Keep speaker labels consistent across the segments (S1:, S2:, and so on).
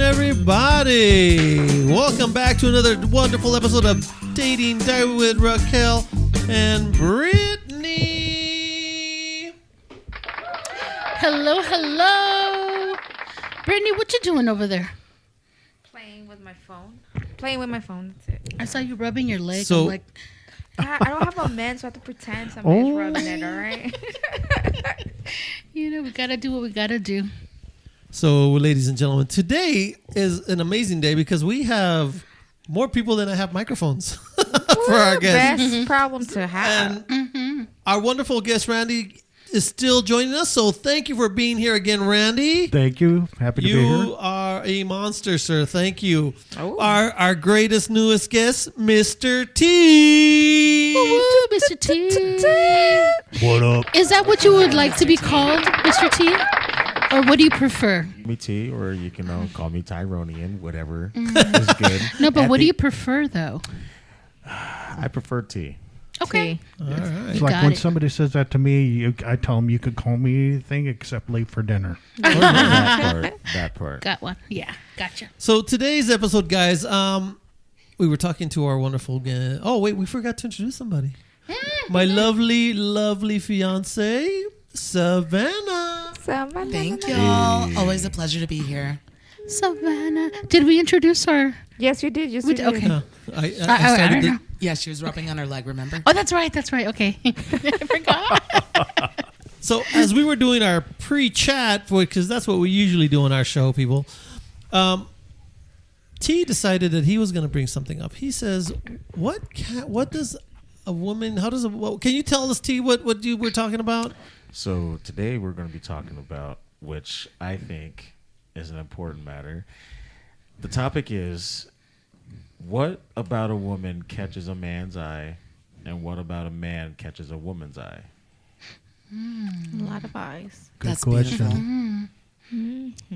S1: everybody? Welcome back to another wonderful episode of Dating Diary with Raquel and Brittany.
S2: Hello, hello. Brittany, what you doing over there?
S3: Playing with my phone. That's it.
S2: I saw you rubbing your leg.
S1: So-
S2: I'm like,
S3: I don't have a man, so I have to pretend somebody's rubbing it, all right?
S2: we got to do what we got to do.
S1: So, ladies and gentlemen, today is an amazing day because we have more people than I have microphones for our guests.
S3: Best problem to have.
S1: And our wonderful guest, Randy, is still joining us. So thank you for being here again, Randy.
S4: Thank you. Happy to be here.
S1: You are a monster, sir. Thank you.
S3: Oh.
S1: Our greatest, newest guest, Mr. T.
S2: Woo, Mr. T.
S4: What up?
S2: Is that what you would like to be called, Mr. T? Or what do you prefer?
S4: Me T, or you can call me Tyronian, whatever is good.
S2: No, but what do you prefer, though?
S4: I prefer T.
S2: Okay.
S1: All right.
S4: It's like
S2: got
S4: when
S2: it.
S4: somebody says that to me, I tell them you could call me anything except late for dinner. That part.
S2: Got one. Yeah, gotcha.
S1: So today's episode, guys, we were talking to our wonderful guest. Oh, wait, we forgot to introduce somebody. My lovely, lovely fiance, Savannah.
S5: Thank y'all. Always a pleasure to be here.
S2: Savannah. Did we introduce her?
S3: Yes, you did.
S2: We did. Okay.
S1: No, I
S2: I
S1: started
S2: don't
S1: the-
S2: know.
S5: Yeah, she was rubbing on her leg, remember?
S2: Oh, that's right. Okay. I forgot.
S1: So as we were doing our pre-chat, because that's what we usually do on our show, people, T decided that he was going to bring something up. He says, what does a woman, can you tell us, T, what you were talking about?
S4: So today we're going to be talking about, which I think is an important matter. The topic is, what about a woman catches a man's eye, and what about a man catches a woman's eye?
S3: A lot of eyes.
S4: Good
S5: That's
S4: question.
S5: beautiful.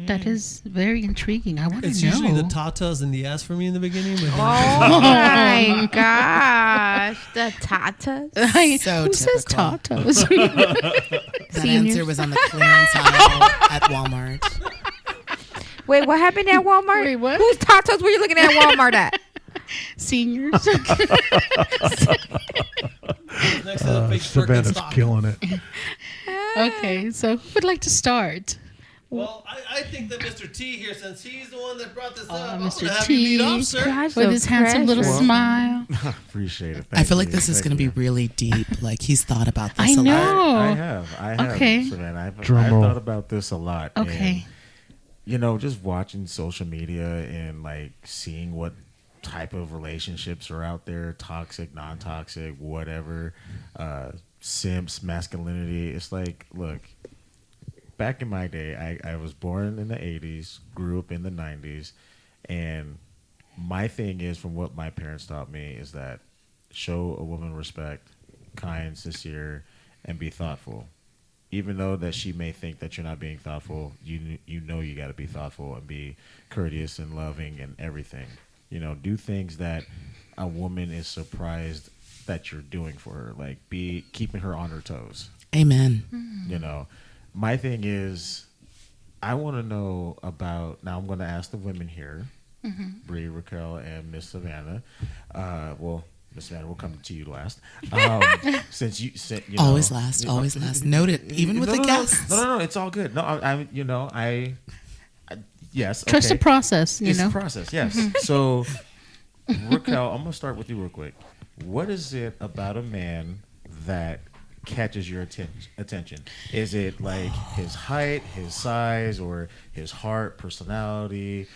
S2: That is very intriguing. I want to know.
S1: It's usually the tatas and the ass for me in the beginning. But
S3: Oh, my gosh. The tatas.
S5: So
S2: Who says
S5: typical.
S2: tatas?
S5: That answer was on the clearance aisle at Walmart.
S3: Wait, what happened at Walmart?
S2: Wait, what?
S3: Whose tatas were you looking at Walmart at?
S2: Seniors.
S1: next to the fake
S4: Savannah's
S1: Birkenstock.
S4: killing it.
S2: Okay, so who would like to start?
S1: Well, I think that Mr. T here, since he's the one that brought this up, I'm
S2: Mr.
S1: going to have
S2: T.
S1: you lead off, sir.
S3: Gosh,
S2: With
S3: the
S2: his handsome little
S3: pressure.
S2: smile.
S4: Appreciate it.
S5: I feel like
S4: you.
S5: this is
S4: Thank
S5: going to be
S4: you.
S5: really deep. Like, he's thought about this
S2: I
S5: a lot.
S2: know.
S4: I have.
S2: Okay.
S4: Savannah. I've
S2: Drum roll.
S4: thought about this a lot.
S2: Okay.
S4: And, just watching social media and like seeing what type of relationships are out there, toxic, non-toxic, whatever, simps, masculinity. It's like, look, back in my day, I was born in the 80s, grew up in the 90s, and my thing is, from what my parents taught me, is that show a woman respect, kind, sincere, and be thoughtful. Even though that she may think that you're not being thoughtful, you got to be thoughtful and be courteous and loving and everything. Do things that a woman is surprised that you're doing for her, like be keeping her on her toes.
S5: Amen.
S4: My thing is, I want to know about. Now I'm going to ask the women here, Bree, Raquel, and Miss Savannah. Miss Savannah, we'll come to you last. Since you said,
S5: Always last. Note it, even with the guests.
S4: No, it's all good. No, yes.
S2: Trust
S4: okay.
S2: the process,
S4: It's a process, yes. So, Raquel, I'm going to start with you real quick. What is it about a man that catches your attention? Is it like his height, his size, or his heart, personality?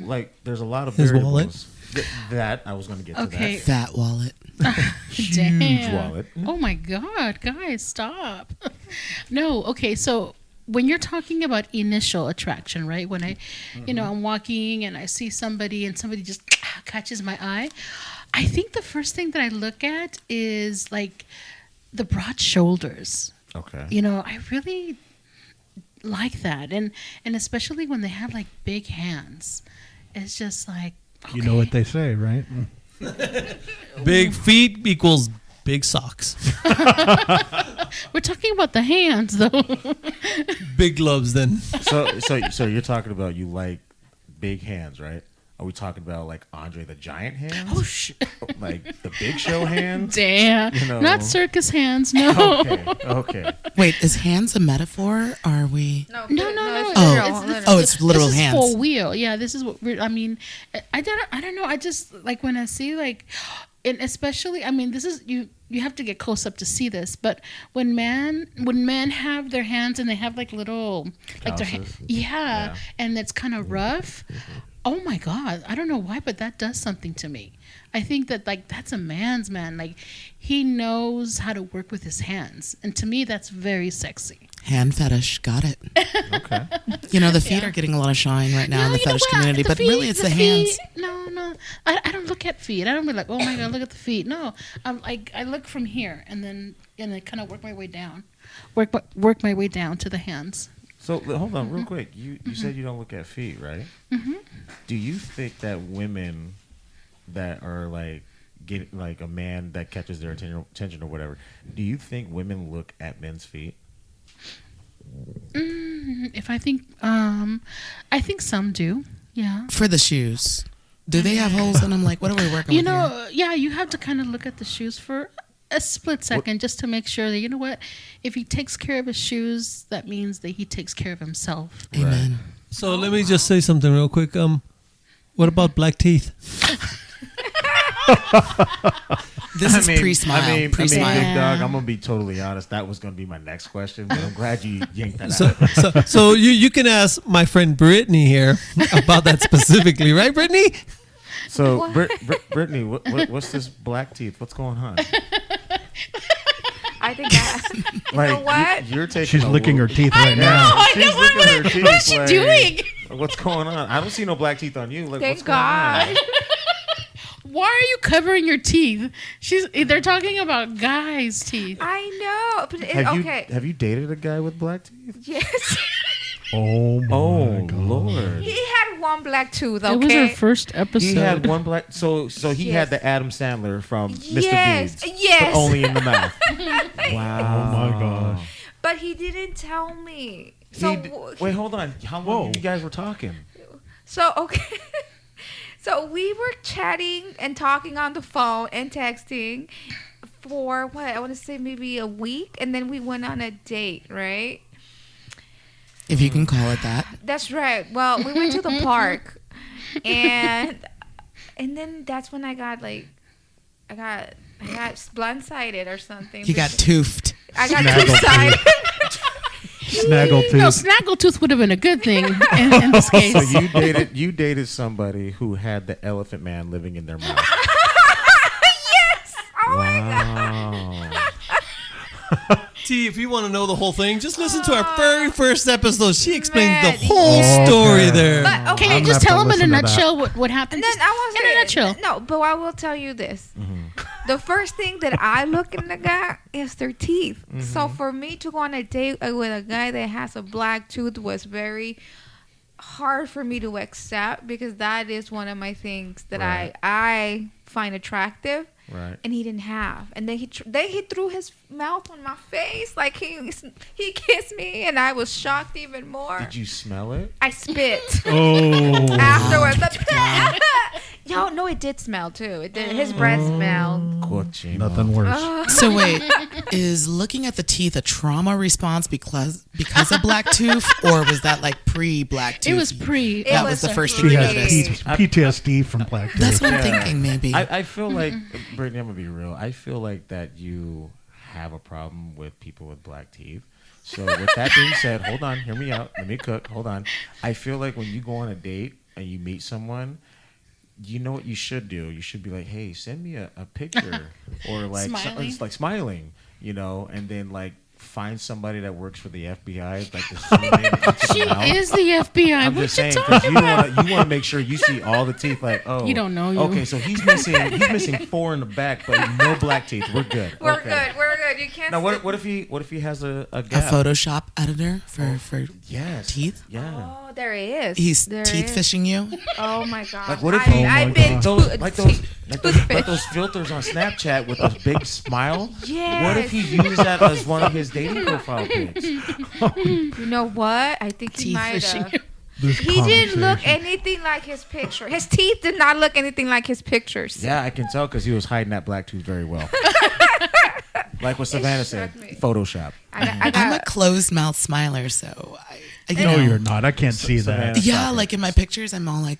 S4: Like, there's a lot of
S1: His
S4: variables.
S1: wallet?
S4: That I was going to get to
S2: Okay.
S4: that.
S5: Fat wallet.
S4: Huge
S2: Damn.
S4: wallet.
S2: Oh my God, guys, stop. No, okay, so when you're talking about initial attraction, right? When I'm walking and I see somebody and somebody just catches my eye, I think the first thing that I look at is like the broad shoulders.
S4: Okay.
S2: I really like that. And especially when they have like big hands. It's just like, okay.
S4: You know what they say, right?
S1: Big feet equals big socks.
S2: We're talking about the hands, though.
S1: Big gloves, then.
S4: So you're talking about you like big hands, right? Are we talking about like Andre the Giant hands?
S2: Oh,
S4: like the Big Show hands?
S2: damn.
S4: You know.
S2: Not circus hands, no.
S4: Okay.
S5: Wait, is hands a metaphor? Are we?
S3: No.
S2: No.
S3: It's
S5: Oh.
S3: literal.
S5: Oh, it's literal
S2: this
S5: hands.
S2: is for wheel. Yeah, this is what I mean. I don't know. I just like when I see like, and especially, I mean, this is you have to get close up to see this. But when men have their hands and they have like little like their
S4: Calluses.
S2: yeah, and it's kind of rough. Oh my God, I don't know why, but that does something to me. I think that like that's a man's man. Like he knows how to work with his hands, and to me, that's very sexy.
S5: Hand fetish. Got it.
S4: Okay.
S5: You know, the feet are getting a lot of shine right now in the
S2: you know
S5: fetish
S2: what?
S5: community, but really it's the hands.
S2: No. I don't look at feet. I don't be like, oh my God, look at the feet. No, I'm like, I look from here and I kind of work my way down. Work my way down to the hands.
S4: So hold on, real quick. You said you don't look at feet, right? Mm-hmm. Do you think that women that are like get like a man that catches their attention or whatever? Do you think women look at men's feet?
S2: If I think some do. Yeah.
S5: For the shoes. Do they have holes in them? Like, what are we working with here?
S2: Yeah, you have to kind of look at the shoes for a split second just to make sure that, you know what, if he takes care of his shoes, that means that he takes care of himself.
S5: Amen.
S1: So let me just say something real quick. What about black teeth?
S5: This is pre-smile.
S4: I mean,
S5: pre-smile.
S4: Big Dog, I'm gonna be totally honest. That was gonna be my next question, but I'm glad you yanked that out.
S1: So you can ask my friend Brittany here about that specifically, right, Brittany?
S4: So, Brittany, what's this black teeth? What's going on?
S3: I think that. You know what?
S4: You're taking.
S6: She's licking her teeth
S2: I
S6: right
S2: know.
S6: now.
S2: I
S4: She's
S2: know.
S4: licking her teeth.
S2: What is she doing?
S4: What's going on? I don't see no black teeth on you. Like,
S3: Thank
S4: what's going on?
S3: God.
S2: Why are you covering your teeth? They're talking about guys' teeth.
S3: I know. But okay.
S4: Have you dated a guy with black teeth?
S3: Yes.
S6: Oh my
S4: Oh
S6: God.
S3: He
S4: Lord.
S3: had one black tooth, okay?
S2: It was our first episode.
S4: He had one black. So he
S3: Yes.
S4: had the Adam Sandler from Mr.
S3: Yes,
S4: Deeds,
S3: yes.
S4: but only in the mouth. Wow.
S6: Oh my gosh.
S3: But he didn't tell me.
S4: Wait, hold on. How long you guys were talking?
S3: So, okay. So we were chatting and talking on the phone and texting for what? I want to say maybe a week. And then we went on a date, right?
S5: If you can call it that.
S3: That's right. Well, we went to the park. And then that's when I got blindsided or something.
S5: You got toothed.
S3: I got
S6: Snaggletooth.
S3: two-sided.
S6: Snaggletooth.
S2: No, snaggletooth would have been a good thing in this case.
S4: So you dated somebody who had the elephant man living in their mouth.
S3: Yes. Oh my God.
S4: Wow.
S1: T, if you want to know the whole thing, just listen to our very first episode. She explains
S3: Man.
S1: the whole story there.
S3: But, okay.
S2: Can
S6: I'm
S2: you just
S6: gonna
S2: tell
S6: have
S2: them
S6: to
S2: in a
S6: listen to that.
S2: nutshell what happened?
S3: And then
S2: Just
S3: I was
S2: in a nutshell.
S3: No, but I will tell you this. The first thing that I look in the guy is their teeth. So for me to go on a date with a guy that has a black tooth was very hard for me to accept because that is one of my things that
S4: Right.
S3: I find attractive.
S4: Right.
S3: And he didn't have. And then he threw his mouth on my face like he kissed me, and I was shocked even more.
S4: Did you smell it?
S3: I spit.
S6: Oh.
S3: Afterwards. Yo, no, it did smell too. It did. His breath smelled.
S4: Cochino.
S6: Nothing worse.
S5: So wait, is looking at the teeth a trauma response because of black tooth, or was that like pre-black tooth?
S2: It was pre.
S5: That
S3: It
S5: was the
S3: was
S5: first
S3: pre-
S5: you
S6: She has
S5: noticed.
S6: PTSD from black tooth.
S5: That's what I'm
S4: Yeah.
S5: thinking. Maybe.
S4: I feel like, Brittany, I'm going to be real. I feel like that you have a problem with people with black teeth. So with that being said, hold on, hear me out. Let me cook. Hold on. I feel like when you go on a date and you meet someone, you know what you should do? You should be like, hey, send me a picture or like
S2: Smiling.
S4: like smiling, you know, and then like find somebody that works for the FBI, like to zoom in into
S2: She
S4: the mouth.
S2: is the FBI.
S4: I'm
S2: What
S4: just
S2: you
S4: saying
S2: talking
S4: because you want to make sure you see all the teeth. Like, oh,
S2: You don't know you.
S4: Okay, so he's missing 4 in the back, but no black teeth. We're good.
S3: We're
S4: Okay.
S3: good. We're good. You can't.
S4: Now,
S3: sit-
S4: what if he has a
S5: a
S4: gap?
S5: Photoshop editor for
S4: Yes.
S5: teeth?
S4: Yeah.
S3: Oh, there is.
S5: He's
S3: There
S5: teeth
S3: is.
S5: fishing you.
S3: Oh my god.
S4: Like, what if he-
S3: I've been
S4: Like those filters on Snapchat with those big smile.
S3: Yes.
S4: What if he used that as one of his dating profile pics?
S3: You know what? I think he
S2: Teeth
S3: might
S2: fishing.
S3: have.
S6: this
S3: He didn't look
S6: conversation.
S3: anything like his picture. His teeth did not look anything like his pictures.
S4: Yeah, I can tell because he was hiding that black tooth very well. Like what Savannah said,
S3: shocked me.
S4: Photoshop.
S3: I got
S5: I'm a closed mouth smiler, so I
S6: No, you're not. I can't see
S4: Savannah.
S6: that.
S5: Yeah,
S4: Stop it.
S5: like in my pictures, I'm all like,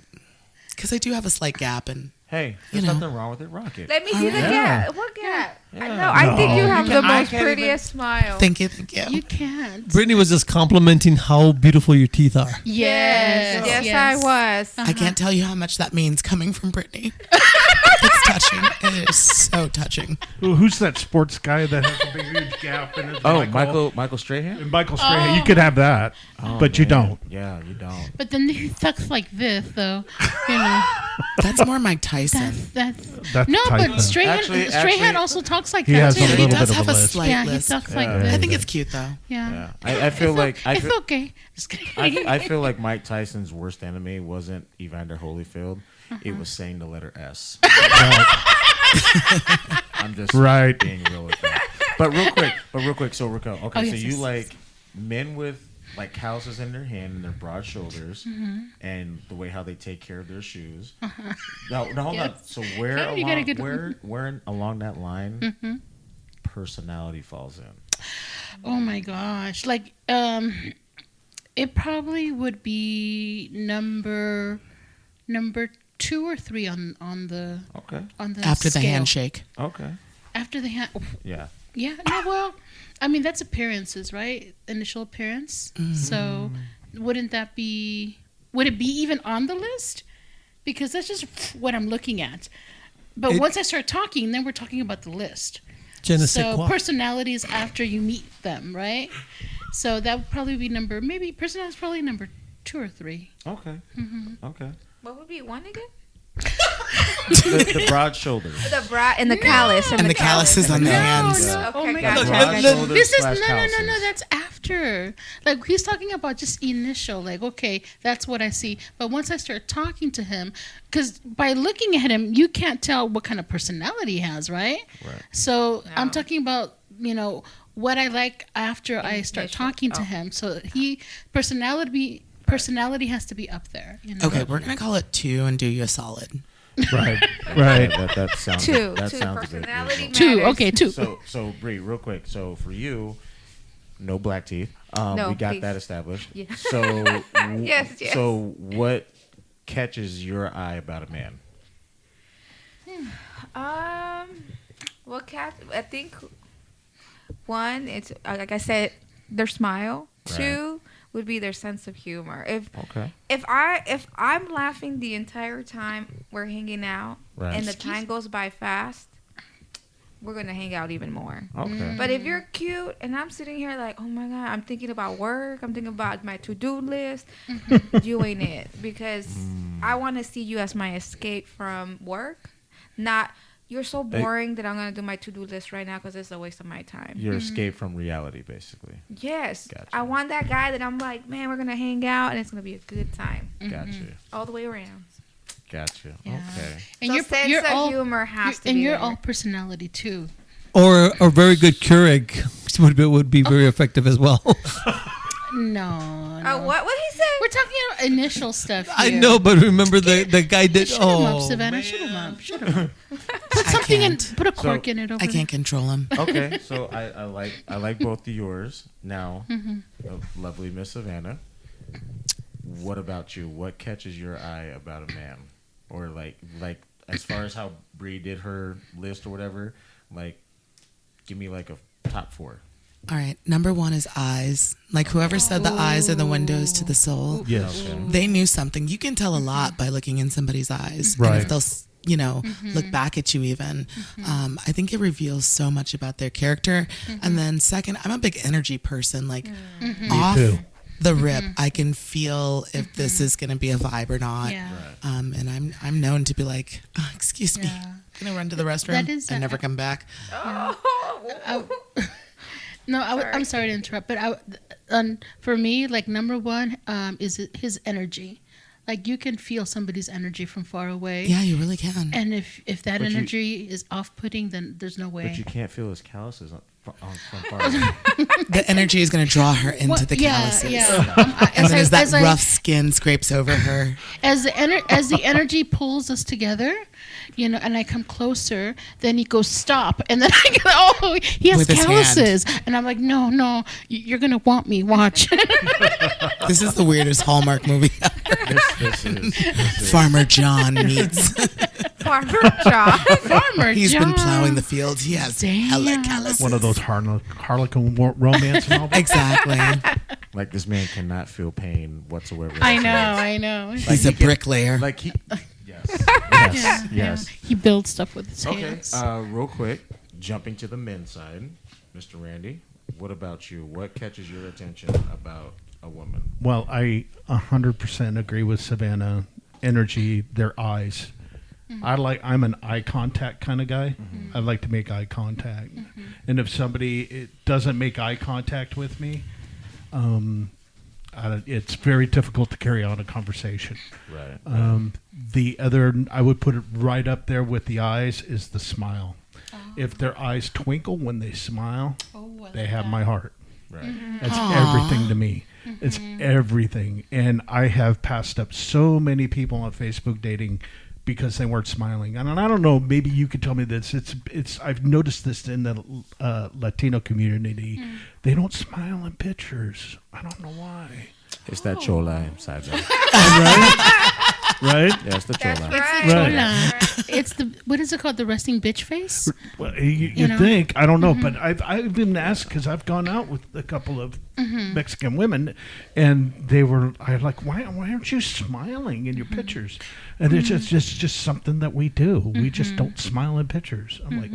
S5: because I do have a slight gap, and
S4: Hey, there's
S5: You know.
S4: nothing wrong with it. Rock it.
S3: Let me see the
S6: Yeah.
S3: gap. What gap?
S4: Yeah.
S3: I know. I think you
S6: No.
S3: have
S4: You
S3: the
S4: can- I
S3: most
S4: can't even-
S3: prettiest smile.
S5: thank you.
S2: You can't.
S1: Brittany was just complimenting how beautiful your teeth are.
S2: Yes.
S3: Yes, I was.
S5: I can't tell you how much that means coming from Brittany. It's touching. It is so touching.
S6: Who's that sports guy that has a big huge gap in his
S4: Oh, Michael Strahan?
S6: And Michael Strahan. You could have that, but you don't.
S4: Yeah, you don't.
S2: But then he talks like this, though. You know,
S5: That's more Mike Tyson.
S2: that's
S6: That's
S2: no,
S6: Tyson.
S2: but Strahan
S4: Actually-
S2: also talks like
S6: He
S2: that
S6: has
S2: too.
S6: a
S5: He
S6: little
S5: does
S6: bit of
S5: have
S6: a
S5: a
S6: list.
S5: slight
S2: Yeah, he
S5: list.
S2: talks like
S4: Yeah.
S2: this.
S5: I think it's cute though.
S2: Yeah.
S4: Yeah, I feel like
S2: It's okay. Just kidding.
S4: I feel like Mike Tyson's worst enemy wasn't Evander Holyfield. It was saying the letter S. I'm just
S6: Right.
S4: being real with that. But real quick. So Raquel, okay,
S2: Oh,
S4: so
S2: yes,
S4: you
S2: yes,
S4: like men with like calluses in their hand and their broad shoulders, and the way how they take care of their shoes. No, hold on.
S2: Yes.
S4: So where
S2: Okay, you got a
S4: along,
S2: good-
S4: where along that line, personality falls in?
S2: Oh my gosh! Like, it probably would be number 2 or 3 on the
S4: Okay.
S5: After the
S2: scale.
S5: handshake.
S4: Okay.
S2: After the hand.
S4: Yeah.
S2: Yeah. No. Well, I mean that's appearances, right? Initial appearance. So, wouldn't that be? Would it be even on the list? Because that's just what I'm looking at. But once I start talking, then we're talking about the list.
S1: Je ne sais
S2: So
S1: quoi.
S2: personalities after you meet them, right? So that would probably be personality is probably number 2 or 3.
S4: Okay. Okay.
S3: What would be one again?
S4: The broad shoulders.
S3: The bra and the callus
S5: And the calluses on their hands.
S4: Yeah.
S2: Oh
S3: Okay,
S2: my
S3: gotcha.
S2: God.
S4: Broad
S1: let-
S4: shoulders
S2: This is
S4: slash
S2: no.
S4: calluses.
S2: That's after. Like he's talking about just initial. Like okay, that's what I see. But once I start talking to him, because by looking at him, you can't tell what kind of personality he has, right?
S4: Right.
S2: So I'm
S3: No.
S2: talking about what I like after I start
S3: Initial.
S2: talking to
S3: Oh.
S2: him. So personality has to be up there.
S5: Okay, we're gonna call it 2 and do you a solid.
S6: Right.
S4: Yeah,
S6: Right.
S4: that sounds.
S3: Two.
S4: That
S3: Two.
S4: sounds
S3: Personality
S4: a bit.
S2: 2.
S3: matters.
S2: Okay, 2.
S4: So Bree, real quick. So for you, no black teeth.
S3: No,
S4: we got
S3: please.
S4: that established.
S3: Yeah.
S4: So
S3: Yes, yes.
S4: So what catches your eye about a man?
S3: Well, Kat, I think one, it's like I said, their smile.
S4: Right.
S3: 2 would be their sense of humor.
S4: Okay.
S3: If I'm laughing the entire time we're hanging out,
S4: Right.
S3: and the time goes by fast, we're gonna hang out even more.
S4: Okay.
S3: But if you're cute and I'm sitting here like, oh my God, I'm thinking about work, I'm thinking about my to-do list, you ain't it. Because I want to see you as my escape from work, not you're so boring that I'm going to do my to-do list right now because it's a waste of my time.
S4: Your escape from reality, basically.
S3: Yes.
S4: Gotcha.
S3: I want that guy that I'm like, man, we're going to hang out and it's going to be a good time.
S4: Gotcha.
S3: All the way around.
S4: Gotcha.
S2: Yeah.
S4: Okay.
S2: And
S3: So
S2: you're,
S3: sense
S2: you're
S3: of
S2: all
S3: humor has to
S2: and
S3: be
S2: you're
S3: there.
S2: all personality too.
S1: Or a very good Keurig would be very effective as well.
S2: No.
S3: What he say?
S2: We're talking about initial stuff.
S1: I
S2: here.
S1: know, but remember the guy did.
S2: Shoot 'em up,
S1: Oh,
S2: Savannah.
S1: man.
S2: Shoot 'em up. Shoot 'em up. Put
S5: I
S2: something in.
S5: can't.
S2: Put a cork in it over
S5: I can't control him.
S4: Okay. So I like both of yours. Now, lovely Miss Savannah. What about you? What catches your eye about a man? Or like as far as how Bree did her list or whatever, like give me like a top 4.
S5: All right, number 1 is eyes. Like whoever said the eyes are the windows to the soul,
S6: Yes.
S4: Okay.
S5: they knew something. You can tell a lot by looking in somebody's eyes. And
S6: Right.
S5: if they'll, look back at you even. I think it reveals so much about their character. And then second, I'm a big energy person. Like off
S6: too.
S5: the rip, I can feel if this is going to be a vibe or not.
S2: Yeah.
S4: Right.
S5: And I'm known to be like, oh, excuse me,
S2: Yeah.
S5: I'm going to run to the restroom
S2: That is
S5: and never come back.
S2: No, I'm sorry to interrupt, but for me, like number 1 is his energy. Like you can feel somebody's energy from far away.
S5: Yeah, you really can.
S2: And if that
S4: But you-
S2: energy is off-putting, then there's no way.
S4: But you can't feel his calluses From far.
S5: The energy is going to draw her into the calluses. And then as that rough skin scrapes over her.
S2: As the energy pulls us together, and I come closer, then he goes stop, and then I go, he has calluses, and I'm like, no, you're gonna want me. Watch.
S5: This is the weirdest Hallmark movie ever.
S4: This is
S5: Farmer John meets.
S3: Farmer John.
S5: He's been plowing the fields. He has hella calluses.
S6: One of those Harlequin romance novels.
S5: Exactly.
S4: Like this man cannot feel pain whatsoever.
S2: I know.
S5: He's a bricklayer.
S4: Like he. Yes. Yes.
S2: He builds stuff with his
S4: Okay.
S2: hands.
S4: Real quick, jumping to the men's side, Mr. Randy. What about you? What catches your attention about a woman?
S6: Well, I 100% agree with Savannah. Energy, their eyes. I'm an eye contact kind of guy. I like to make eye contact. And if somebody doesn't make eye contact with me, it's very difficult to carry on a conversation.
S4: Right.
S6: The other, I would put it right up there with the eyes, is the smile. If their eyes twinkle when they smile, they have my heart.
S4: Right.
S6: That's everything to me. It's everything. And I have passed up so many people on Facebook dating because they weren't smiling. And I don't know, maybe you could tell me this. It's I've noticed this in the Latino community. They don't smile in pictures. I don't know why.
S4: It's that chola inside there.
S6: Right?
S4: Yeah, it's the
S3: That's
S4: chola.
S3: right.
S2: It's the what is it called? The resting bitch face.
S6: Well, you
S2: know?
S6: think, I don't know, but I've been asked, because I've gone out with a couple of Mexican women, and they were like, why aren't you smiling in your pictures? And it's just something that we do. We just don't smile in pictures. I'm like,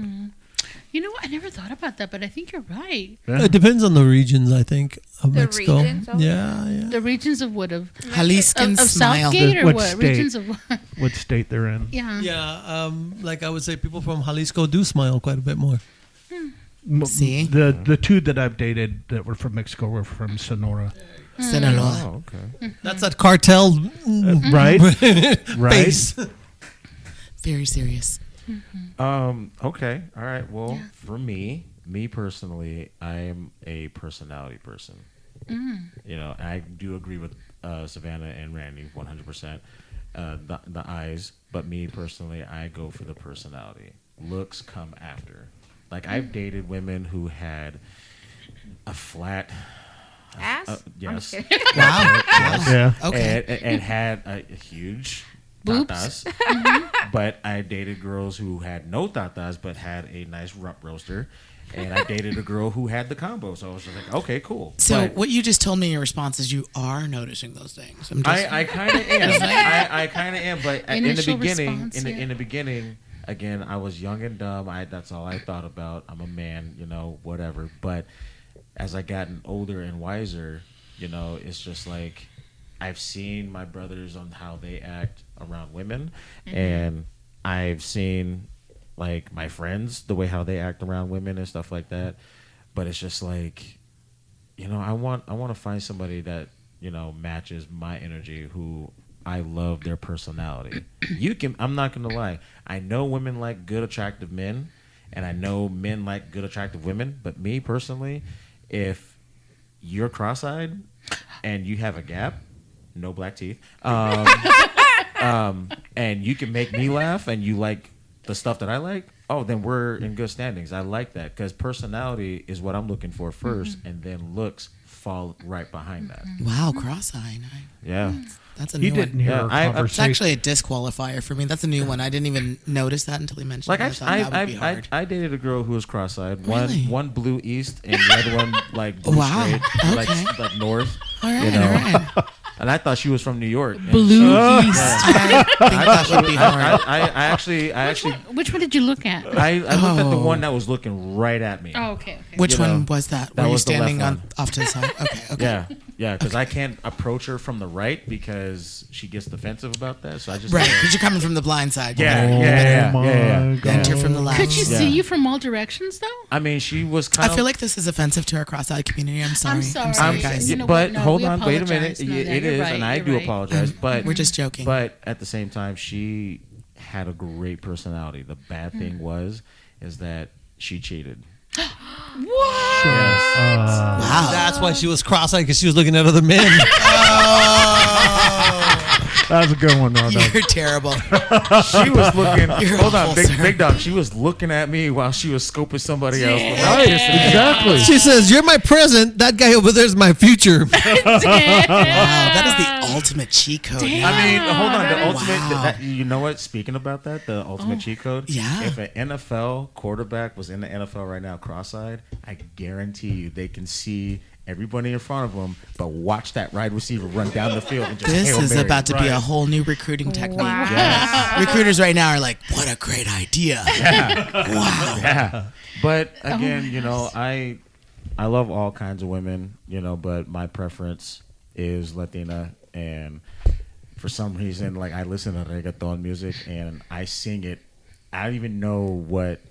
S2: You know what? I never thought about that, but I think you're right.
S6: yeah.
S1: It depends on the regions, I think, of
S3: The
S1: Mexico.
S3: regions of it?
S1: Yeah.
S2: The regions of what of
S5: Jaliscan
S2: of
S5: smile.
S2: Southgate or
S6: What
S2: what?
S6: state?
S2: Regions of what?
S6: What state they're in.
S2: Yeah.
S1: Yeah, like I would say, people from Jalisco do smile quite a bit more.
S5: See?
S6: The two that I've dated that were from Mexico were from Sonora.
S5: Sinaloa.
S4: Oh, okay.
S1: That's that cartel
S6: Right? Right?
S1: face.
S5: Very serious.
S4: Okay. All right. Well, for me personally, I am a personality person. I do agree with Savannah and Randy 100%. The eyes, but me personally, I go for the personality. Looks come after. Like I've dated women who had a flat
S3: Ass?
S4: yes,
S5: Wow.
S6: Yeah.
S5: Okay.
S4: and had a huge
S2: Boobs?
S4: tatas. But I dated girls who had no tatas but had a nice rump roaster. And I dated a girl who had the combo. So I was just like, okay, cool.
S5: So
S4: But
S5: what you just told me in your response is you are noticing those things. I'm just,
S4: I kind of am. I kind of am. But in the
S2: Initial
S4: beginning,
S2: response,
S4: in the beginning, again, I was young and dumb. That's all I thought about. I'm a man, whatever. But as I gotten older and wiser, it's just like I've seen my brothers on how they act around women, and I've seen like my friends the way how they act around women and stuff like that. But it's just like, I want to find somebody that matches my energy, who I love their personality. I'm not gonna lie, I know women like good attractive men, and I know men like good attractive women. But me personally, if you're cross-eyed and you have a gap, no black teeth, and you can make me laugh, and you like the stuff that I like, then we're in good standings. I like that, because personality is what I'm looking for first, and then looks fall right behind that.
S5: wow, cross-eyed.
S4: Yeah.
S5: That's a
S6: He
S5: new
S6: didn't
S5: one.
S6: hear
S4: Yeah,
S6: our
S4: I-
S5: It's
S6: conversation.
S5: actually a disqualifier for me. That's a new one. I didn't even notice that until he mentioned
S4: Like
S5: it. I thought that would be hard.
S4: I dated a girl who was cross-eyed.
S5: Really?
S4: One blue east and the other one like blue
S5: Wow,
S4: straight,
S5: okay.
S4: like north.
S5: all right,
S4: you know.
S5: all right.
S4: And I thought she was from New York. And
S2: Blue
S4: she-
S2: East.
S5: I think that would be hard.
S4: I actually
S2: Which one did you look at?
S4: I looked at the
S5: Oh.
S4: one that was looking right at me.
S2: Oh, okay.
S5: Which
S4: you
S5: one
S4: know,
S5: was that?
S4: that
S5: Were you
S4: was the left
S5: standing on
S4: one.
S5: off to the side? Okay.
S4: Yeah, because I can't approach her from the right because she gets defensive about that. So I just
S5: Right, because you're coming from the blind side.
S4: Yeah,
S6: Oh
S4: yeah.
S6: my
S5: Enter
S6: God.
S5: from the left.
S2: Could she
S4: Yeah.
S2: see you from all directions, though?
S4: I mean, she was
S5: I
S4: kind of.
S5: feel like this is offensive to our cross-eyed community. I'm sorry.
S2: I'm sorry.
S5: guys.
S2: You know
S4: but
S2: what? No,
S4: hold
S2: we
S4: on, wait a
S2: apologize.
S4: minute.
S2: No,
S4: It
S2: you're
S4: is,
S2: right,
S4: and I
S2: you're
S4: do
S2: right.
S4: apologize. But
S5: We're just joking.
S4: But at the same time, she had a great personality. The bad thing is that she cheated.
S2: What?
S5: Wow.
S1: That's why she was cross-eyed, because she was looking at other men.
S6: That was a good one, Ronda.
S5: You're terrible.
S4: She was looking.
S5: You're
S4: Hold on,
S5: awful, sir.
S4: big dog. She was looking at me while she was scoping somebody else.
S6: Right, exactly.
S1: She says, "You're my present. That guy over there is my future."
S5: Wow, that is the ultimate cheat code.
S2: Damn.
S5: now.
S4: I mean, hold on. The
S2: that
S4: ultimate.
S5: Wow.
S4: You know what? Speaking about that, the ultimate cheat code.
S5: Yeah.
S4: If an NFL quarterback was in the NFL right now, cross-eyed, I guarantee you they can see everybody in front of them, but watch that wide receiver run down the field and just
S5: This
S4: Hail
S5: is
S4: Mary.
S5: about to be a whole new recruiting technique.
S3: Wow.
S4: Yes.
S5: Recruiters right now are like, what a great idea. Wow.
S4: Yeah. But again, I love all kinds of women, but my preference is Latina, and for some reason, like, I listen to reggaeton music and I sing it. I don't even know what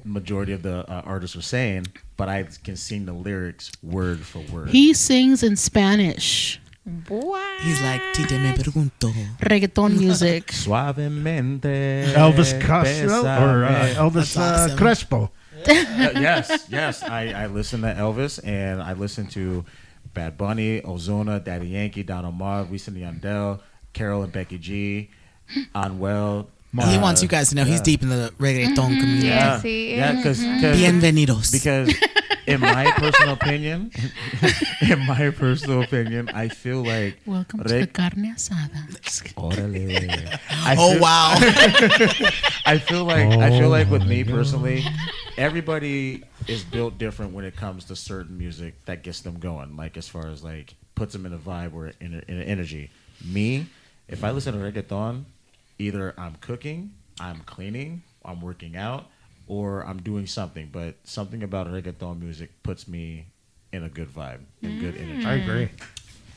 S4: majority of the artists are saying, but I can sing the lyrics word for word.
S2: He sings in Spanish.
S3: Boy.
S5: He's like, Tite me pregunto.
S2: Reggaeton music.
S4: Suavemente.
S6: Elvis Costello or
S4: bésame.
S6: Elvis
S5: That's awesome.
S6: Crespo.
S4: Yes. I listen to Elvis, and I listen to Bad Bunny, Ozuna, Daddy Yankee, Don Omar, Wisin and Yandel, Carol and Becky G, Anuel.
S5: He wants you guys to know he's deep in the reggaeton community.
S3: Yes, he is.
S4: Yeah, because
S5: Bienvenidos.
S4: in my personal opinion, I feel like
S2: Welcome to the carne asada.
S4: Órale.
S5: Wow.
S4: I feel like with me personally, everybody is built different when it comes to certain music that gets them going. Like, as far as like puts them in a vibe or in an energy. Me, if I listen to reggaeton, either I'm cooking, I'm cleaning, I'm working out, or I'm doing something. But something about reggaeton music puts me in a good vibe, in good energy.
S6: I agree.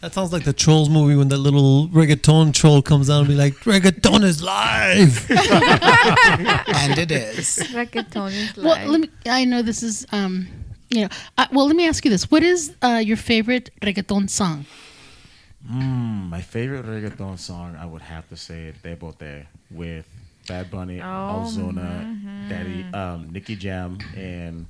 S1: That sounds like the Trolls movie when that little reggaeton troll comes out and be like, "Reggaeton is live."
S5: And it is.
S3: Reggaeton is
S2: Well,
S3: like.
S2: I know this is, let me ask you this. What is your favorite reggaeton song?
S4: My favorite reggaeton song, I would have to say Te Bote with Bad Bunny, Ozuna, Daddy, Nicky Jam, and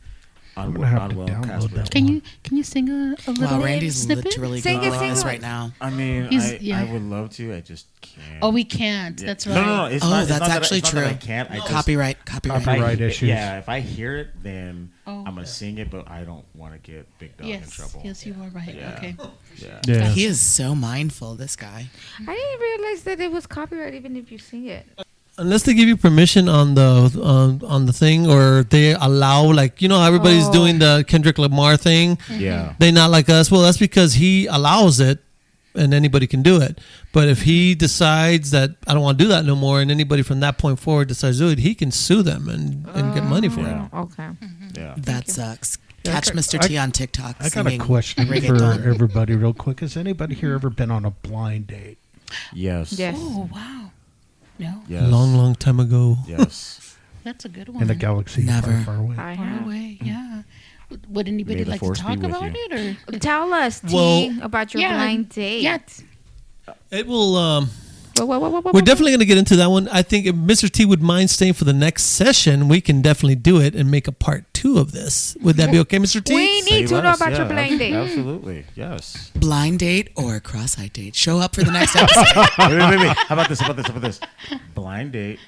S6: I'm gonna have to
S4: Anuel
S6: download
S4: Casper.
S6: that.
S2: Can you sing a little
S5: Wow, Randy's
S2: snippet?
S5: literally
S3: Sing
S5: going
S3: it,
S5: on
S3: sing
S5: this
S3: it.
S5: right now.
S4: I mean,
S2: Yeah.
S4: I would love to. I just can't.
S2: Oh, we can't.
S4: Yeah.
S2: That's right.
S4: No. It's
S5: Oh,
S4: not, it's
S5: that's
S4: not that
S5: actually
S4: it's not that I
S5: true.
S4: can't. I just,
S5: Copyright.
S4: if I
S6: Copyright issues.
S4: Yeah, if I hear it, then
S2: Oh.
S4: I'm gonna sing it, but I don't want to get Big Dog in
S2: Yes,
S4: trouble.
S2: yes, you are right.
S4: Yeah.
S2: Okay.
S4: Yeah.
S6: Yeah.
S5: He is so mindful, this guy.
S3: I didn't realize that it was copyright even if you sing it.
S1: Unless they give you permission on the thing, or they allow, like, everybody's doing the Kendrick Lamar thing.
S4: Yeah.
S1: They not like us. Well, that's because he allows it, and anybody can do it. But if he decides that I don't want to do that no more, and anybody from that point forward decides to do it, he can sue them and get money for
S4: Yeah.
S1: it.
S3: Okay.
S4: Yeah.
S5: That sucks.
S6: Yeah,
S5: Catch
S6: I-
S5: Mr. T on TikTok.
S6: I got a
S5: singing
S6: question for
S5: reggaeton.
S6: everybody real quick. Has anybody here ever been on a blind date?
S4: Yes.
S3: Yes.
S2: Oh, wow. No,
S4: Yes.
S1: Long time ago.
S4: Yes.
S2: that's a good one.
S6: In a galaxy
S5: Never.
S6: far, far away.
S3: I
S2: Far
S3: have.
S2: away, yeah. Would anybody
S4: May the
S2: like to
S4: force be
S2: talk
S4: with
S2: about
S4: you.
S2: it? Or
S3: Tell us, T,
S1: Well,
S3: about your
S2: Yeah,
S3: blind date.
S2: yeah.
S1: It will.
S3: What?
S1: We're definitely going to get into that one. I think if Mr. T would mind staying for the next session, we can definitely do it and make a part 2 of this. Would that be okay, Mr. T?
S3: We
S4: Say
S3: need to know
S4: less.
S3: about your
S4: Yeah,
S3: blind date.
S4: Absolutely. Yes.
S5: Blind date or cross-eyed date? Show up for the next episode.
S4: wait. How about this? Blind date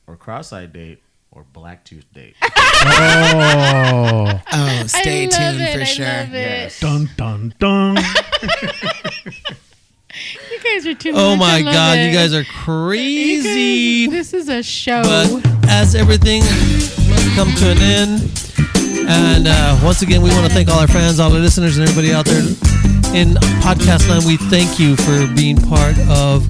S4: or cross-eyed date or black tooth date.
S6: Oh,
S5: Oh, stay
S2: I love
S5: tuned
S2: it,
S5: for
S2: I
S5: sure.
S2: love it.
S4: Yes.
S6: dun dun dun.
S2: You guys are too
S1: Oh
S2: much.
S1: my
S2: I love
S1: God,
S2: it.
S1: you guys are
S2: You
S1: crazy.
S2: guys- this is a show.
S1: But as everything must come to an end, and once again, we want to thank all our fans, all our listeners, and everybody out there in podcast land. We thank you for being part of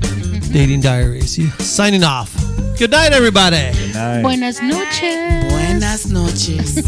S1: Dating Diaries. Signing off. Good night, everybody.
S4: Nice.
S2: Buenas noches.
S5: Buenas noches.